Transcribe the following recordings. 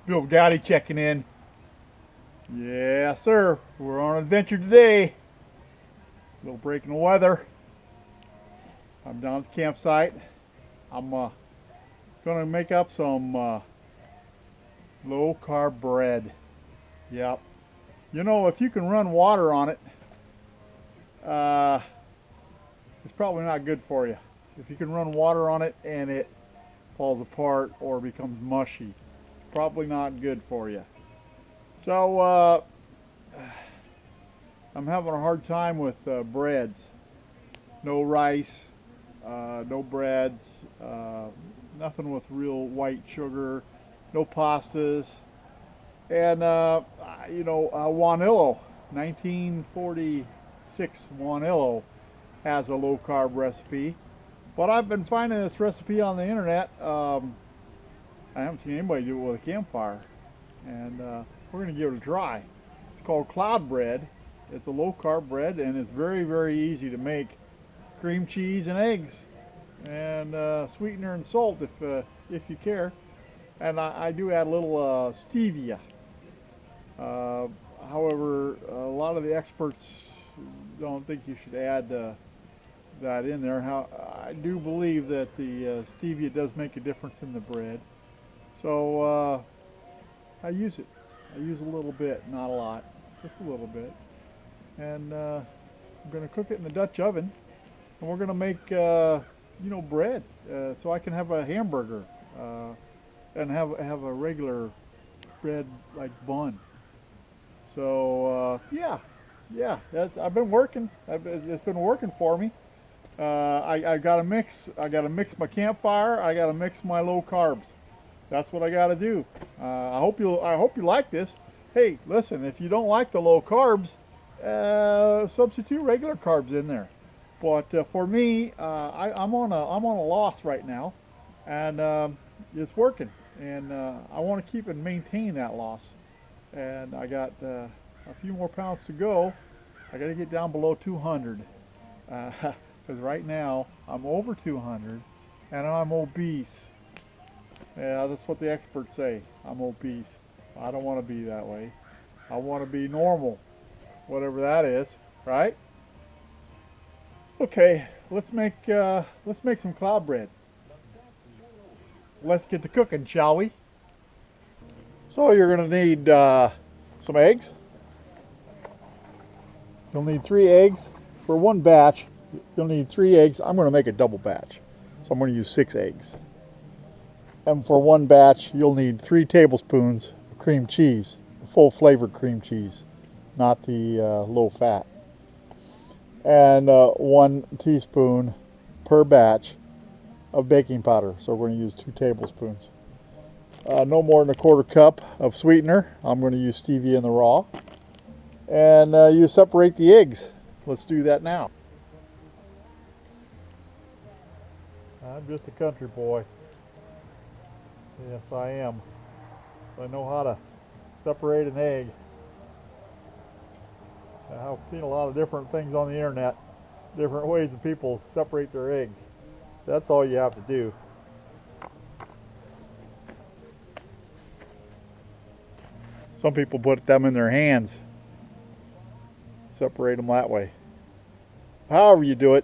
Bill Goudy checking in. Yes, sir. We're on an adventure today. A little break in the weather. I'm down at the campsite. I'm gonna make up some low carb bread. Yep. You know, if you can run water on it, it's probably not good for you. If you can run water on it and it falls apart or becomes mushy, probably not good for you. So I'm having a hard time with breads. No rice, no breads, nothing with real white sugar, no pastas, and you know, Wanillo, 1946 Wanillo has a low carb recipe, but I've been finding this recipe on the internet. I haven't seen anybody do it with a campfire, and we're going to give it a try. It's called cloud bread. It's a low carb bread, and it's very, very easy to make. Cream cheese and eggs, and sweetener and salt if you care. And I do add a little stevia. However, a lot of the experts don't think you should add that in there. I do believe that the stevia does make a difference in the bread. So I use it. I use a little bit, not a lot, just a little bit. And I'm going to cook it in the Dutch oven. And we're going to make, you know, bread, so I can have a hamburger and have a regular bread like bun. So yeah, I've been working. It's been working for me. I got to mix. I got to mix my campfire. I got to mix my low carbs. That's what I got to do. I hope you like this. Hey, listen, if you don't like the low carbs, substitute regular carbs in there. But for me, I'm on a loss right now, and it's working. And I want to keep and maintain that loss. And I got a few more pounds to go. I got to get down below 200, because right now I'm over 200, and I'm obese. Yeah, that's what the experts say. I'm obese. I don't want to be that way. I want to be normal, whatever that is, right? Okay, let's make some cloud bread. Let's get to cooking, shall we? So you're going to need some eggs. You'll need 3 eggs. For one batch, you'll need 3 eggs. I'm going to make a double batch, so I'm going to use 6 eggs. And for one batch, you'll need 3 tablespoons of cream cheese, the full flavored cream cheese, not the low fat. And 1 teaspoon per batch of baking powder. So we're going to use 2 tablespoons. No more than a 1/4 cup of sweetener. I'm going to use stevia in the raw. And you separate the eggs. Let's do that now. I'm just a country boy. Yes, I am. I know how to separate an egg. I've seen a lot of different things on the internet, different ways that people separate their eggs. That's all you have to do. Some people put them in their hands, separate them that way. However you do it,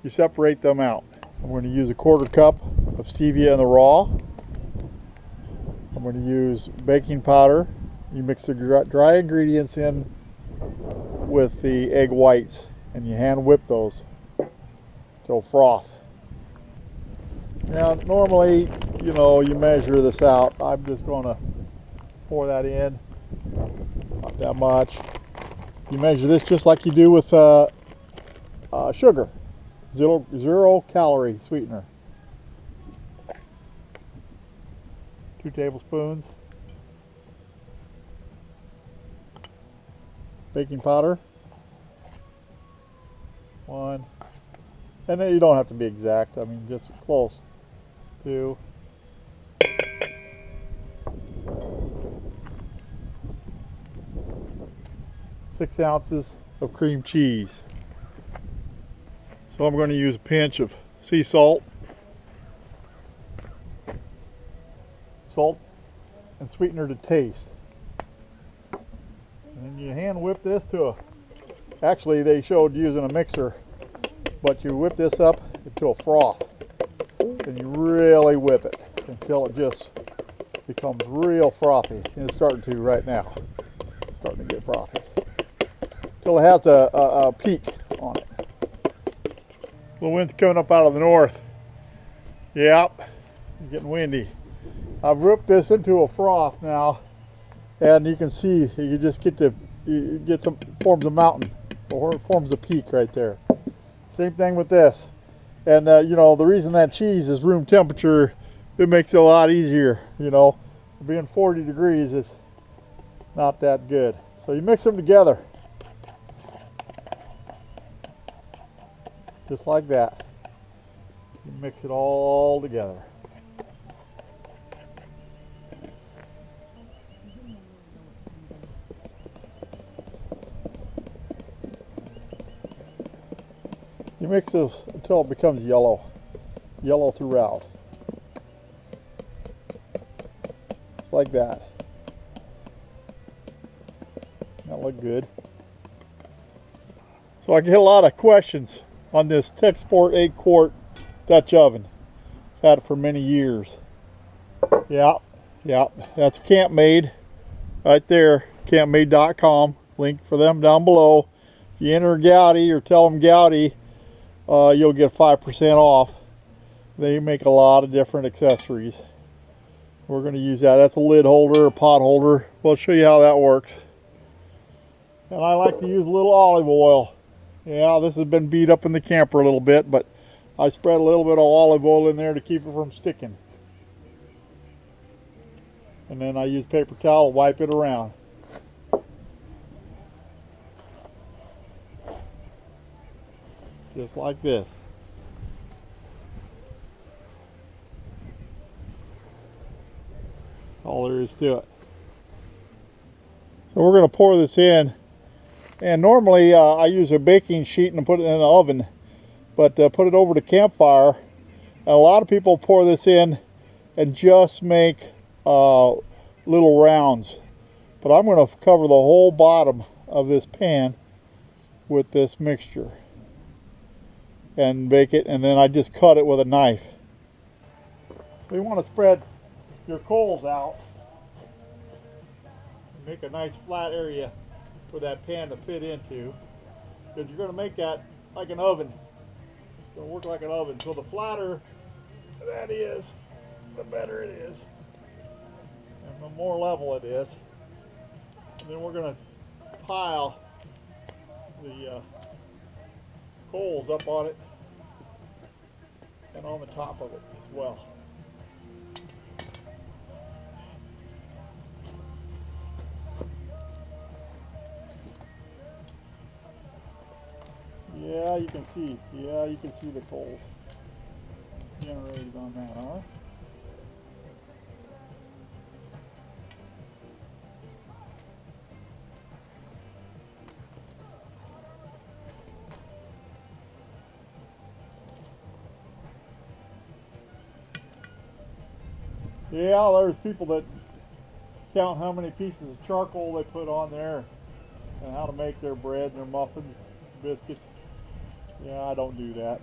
you separate them out. I'm going to use a 1/4 cup of stevia in the raw. I'm going to use baking powder. You mix the dry ingredients in with the egg whites, and you hand whip those till froth. Now normally, you know, you measure this out. I'm just going to pour that in, not that much. You measure this just like you do with sugar, zero calorie sweetener. 2 tablespoons. Baking powder, 1, and then you don't have to be exact, I mean just close, 2, 6 ounces of cream cheese. So I'm going to use a pinch of sea salt, and sweetener to taste. And then you hand whip this to a, actually they showed using a mixer, but you whip this up into a froth. And you really whip it until it just becomes real frothy. And it's starting to right now. It's starting to get frothy. Until it has a peak on it. The wind's coming up out of the north. Yep, it's getting windy. I've whipped this into a froth now, and you can see you just get some, forms a mountain, or it forms a peak right there. Same thing with this. And you know, the reason that cheese is room temperature, it makes it a lot easier. You know, being 40 degrees is not that good. So you mix them together. Just like that. You mix it all together. You mix this until it becomes yellow. Yellow throughout. Just like that. That look good. So I get a lot of questions on this Texport 8-quart Dutch oven. I've had it for many years. Yeah, that's Camp Made right there, campmade.com. Link for them down below. If you enter Goudy or tell them Goudy, you'll get 5% off. They make a lot of different accessories. We're going to use that. That's a lid holder, a pot holder. We'll show you how that works. And I like to use a little olive oil. Yeah, this has been beat up in the camper a little bit, but I spread a little bit of olive oil in there to keep it from sticking. And then I use paper towel to wipe it around. Just like this. All there is to it. So we're going to pour this in. And normally I use a baking sheet and put it in the oven, but put it over to Campfire. And a lot of people pour this in and just make little rounds. But I'm going to cover the whole bottom of this pan with this mixture and bake it, and then I just cut it with a knife. So you want to spread your coals out. Make a nice flat area for that pan to fit into, because you're going to make that like an oven. It's going to work like an oven. So the flatter that is, the better it is, and the more level it is. And then we're going to pile the coals up on it and on the top of it as well. Yeah, you can see. Yeah, you can see the coals generated on that, huh? Yeah, there's people that count how many pieces of charcoal they put on there and how to make their bread and their muffins, biscuits. Yeah, I don't do that.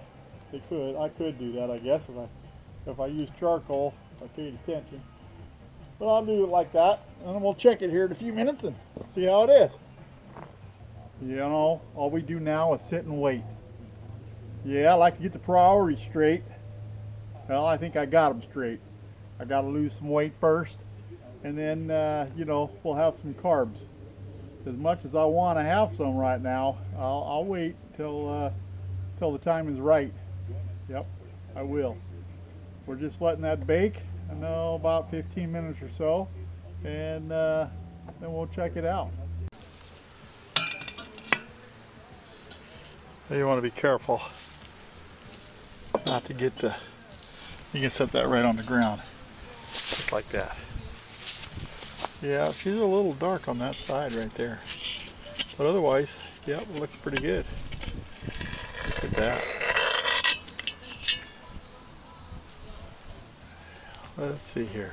I could do that, I guess, if I use charcoal, if I paid attention. But I'll do it like that, and then we'll check it here in a few minutes and see how it is. You know, all we do now is sit and wait. Yeah, I like to get the priorities straight. Well, I think I got them straight. I got to lose some weight first, and then, you know, we'll have some carbs. As much as I want to have some right now, I'll wait till the time is right. Yep, I will. We're just letting that bake, I know, about 15 minutes or so, and then we'll check it out. You want to be careful not to get the, you can set that right on the ground, just like that. Yeah, she's a little dark on that side right there, but otherwise, yeah, it looks pretty good. Look at that. Let's see here.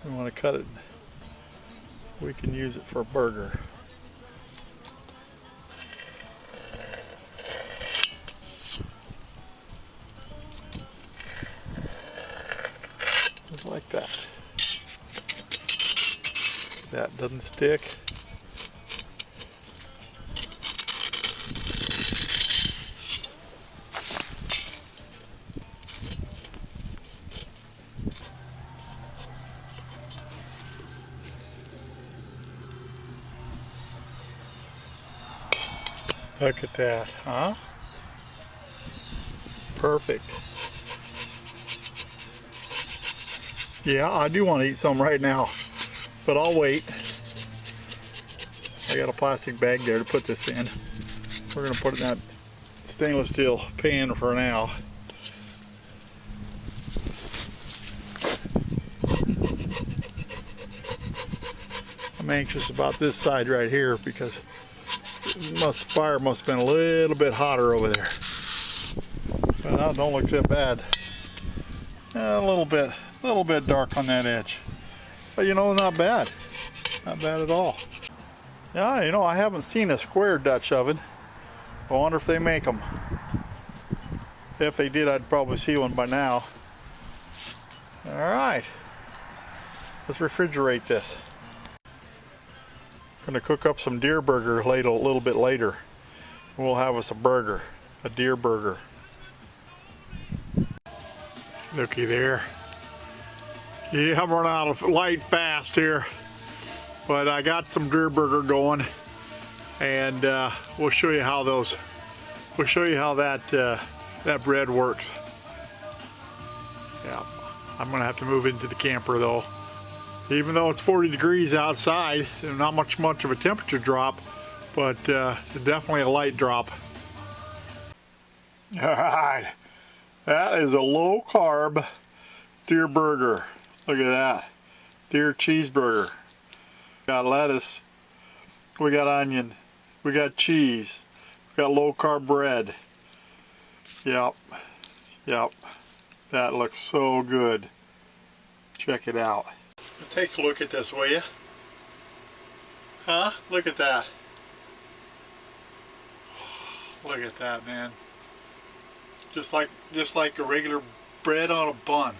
We want to cut it so we can use it for a burger. Just like that. That doesn't stick. Look at that, huh? Perfect. Yeah, I do want to eat some right now, but I'll wait. I got a plastic bag there to put this in. We're going to put it in that stainless steel pan for now. I'm anxious about this side right here because fire must have been a little bit hotter over there. But now it don't look that bad. A little bit dark on that edge. But you know, not bad. Not bad at all. Yeah, you know, I haven't seen a square Dutch oven. I wonder if they make them. If they did, I'd probably see one by now. All right. Let's refrigerate this. Going to cook up some deer burger a little bit later. We'll have us a burger, a deer burger. Looky there. Yeah, I'm running out of light fast here, but I got some deer burger going, and we'll show you how that bread works. Yeah, I'm gonna have to move into the camper though. Even though it's 40 degrees outside, and not much of a temperature drop, but definitely a light drop. All right, that is a low carb deer burger. Look at that, deer cheeseburger. Got lettuce, we got onion, we got cheese, we got low carb bread. Yep, that looks so good. Check it out. Take a look at this, will you? Huh? Look at that. Look at that, man. Just like a regular bread on a bun.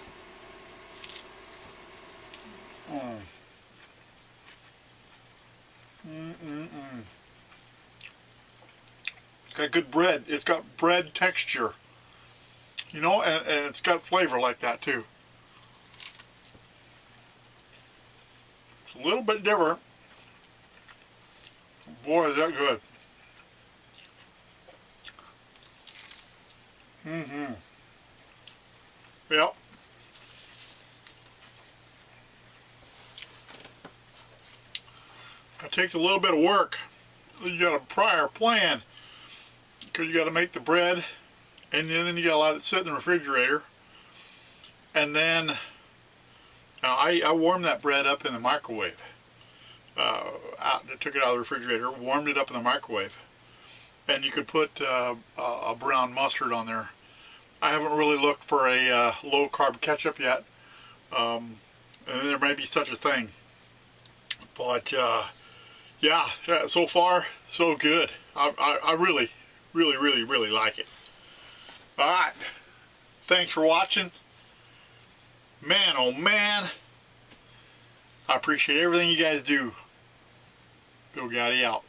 It's got good bread. It's got bread texture. You know, and it's got flavor like that too. It's a little bit different. Boy, is that good. Yep. It takes a little bit of work. You got a prior plan because you got to make the bread, and then you got to let it sit in the refrigerator. And then I warmed that bread up in the microwave. I took it out of the refrigerator, warmed it up in the microwave, and you could put a brown mustard on there. I haven't really looked for a low carb ketchup yet, and there may be such a thing. But yeah, so far so good. I really like it. All right, thanks for watching. Man, oh man, I appreciate everything you guys do. Bill Goudy out.